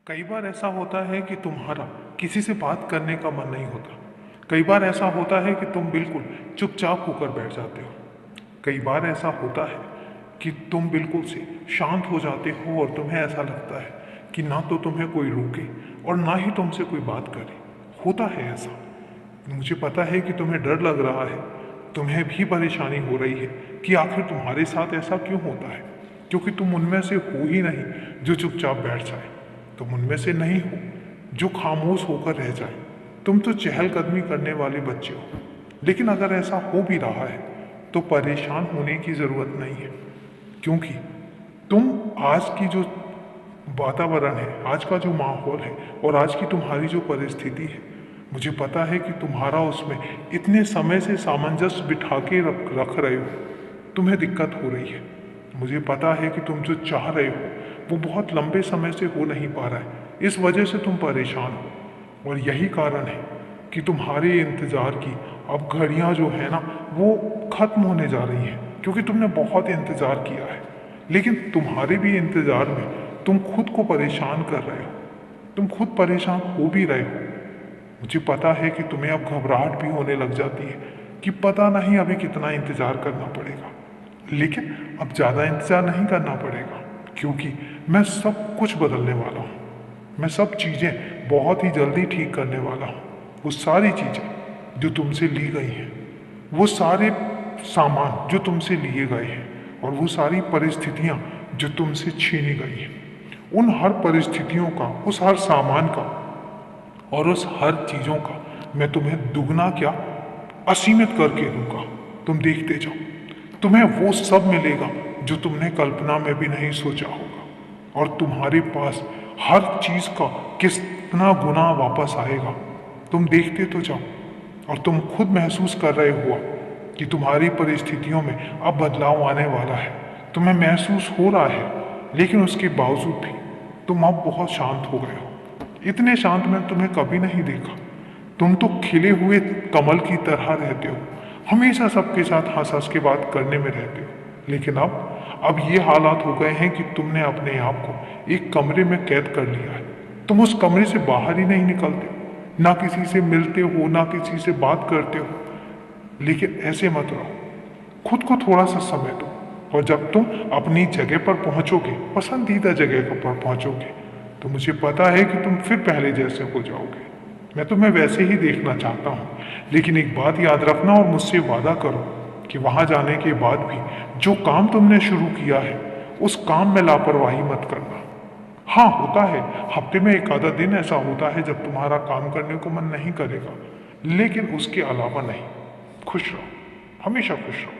कई बार ऐसा होता है कि तुम्हारा किसी से बात करने का मन नहीं होता। कई बार ऐसा होता है कि तुम बिल्कुल चुपचाप होकर बैठ जाते हो। कई बार ऐसा होता है कि तुम बिल्कुल से शांत हो जाते हो और तुम्हें ऐसा लगता है कि ना तो तुम्हें कोई रोके और ना ही तुमसे कोई बात करे। होता है ऐसा। मुझे पता है कि तुम्हें डर लग रहा है, तुम्हें भी परेशानी हो रही है कि आखिर तुम्हारे साथ ऐसा क्यों होता है, क्योंकि तुम उनमें से हो ही नहीं जो चुपचाप बैठ जाए। तुम उनमें से नहीं हो जो खामोश होकर रह जाए। तुम तो चहलकदमी करने वाले बच्चे हो। लेकिन अगर ऐसा हो भी रहा है तो परेशान होने की ज़रूरत नहीं है, क्योंकि तुम आज की जो वातावरण है, आज का जो माहौल है और आज की तुम्हारी जो परिस्थिति है, मुझे पता है कि तुम्हारा उसमें इतने समय से सामंजस्य बिठा के रख रहे हो। तुम्हें दिक्कत हो रही है। मुझे पता है कि तुम जो चाह रहे हो वो बहुत लंबे समय से हो नहीं पा रहा है। इस वजह से तुम परेशान हो और यही कारण है कि तुम्हारे इंतज़ार की अब घड़ियां जो है ना वो ख़त्म होने जा रही हैं, क्योंकि तुमने बहुत इंतज़ार किया है। लेकिन तुम्हारे भी इंतज़ार में तुम खुद को परेशान कर रहे हो। तुम खुद परेशान हो भी रहे हो। मुझे पता है कि तुम्हें अब घबराहट भी होने लग जाती है कि पता नहीं अभी कितना इंतज़ार करना पड़ेगा। लेकिन अब ज़्यादा इंतज़ार नहीं करना पड़ेगा, क्योंकि मैं सब कुछ बदलने वाला हूँ। मैं सब चीज़ें बहुत ही जल्दी ठीक करने वाला हूँ। वो सारी चीज़ें जो तुमसे ली गई हैं, वो सारे सामान जो तुमसे लिए गए हैं और वो सारी परिस्थितियाँ जो तुमसे छीनी गई हैं, उन हर परिस्थितियों का, उस हर सामान का और उस हर चीज़ों का मैं तुम्हें दुगना क्या असीमित करके दूंगा। तुम देखते जाओ, तुम्हें वो सब मिलेगा जो तुमने कल्पना में भी नहीं सोचा होगा। और तुम्हारे पास हर चीज़ का कितना गुना वापस आएगा, तुम देखते तो जाओ। और तुम खुद महसूस कर रहे हो कि तुम्हारी परिस्थितियों में अब बदलाव आने वाला है। तुम्हें महसूस हो रहा है, लेकिन उसके बावजूद भी तुम अब बहुत शांत हो गए हो। इतने शांत मैंने तुम्हें कभी नहीं देखा। तुम तो खिले हुए कमल की तरह रहते हो, हमेशा सबके साथ हंस हंस के बात करने में रहते हो। लेकिन अब ये हालात हो गए हैं कि तुमने अपने आप को एक कमरे में कैद कर लिया है। तुम उस कमरे से बाहर ही नहीं निकलते, ना किसी से मिलते हो, ना किसी से बात करते हो। लेकिन ऐसे मत रहो, खुद को थोड़ा सा समय दो। और जब तुम अपनी जगह पर पहुंचोगे, पसंदीदा जगह पर पहुंचोगे, तो मुझे पता है कि तुम फिर पहले जैसे हो जाओगे। मैं तुम्हें वैसे ही देखना चाहता हूँ। लेकिन एक बात याद रखना और मुझसे वादा करो कि वहाँ जाने के बाद भी जो काम तुमने शुरू किया है, उस काम में लापरवाही मत करना। हाँ, होता है, हफ्ते में एक आधा दिन ऐसा होता है जब तुम्हारा काम करने को मन नहीं करेगा, लेकिन उसके अलावा नहीं। खुश रहो, हमेशा खुश रहो।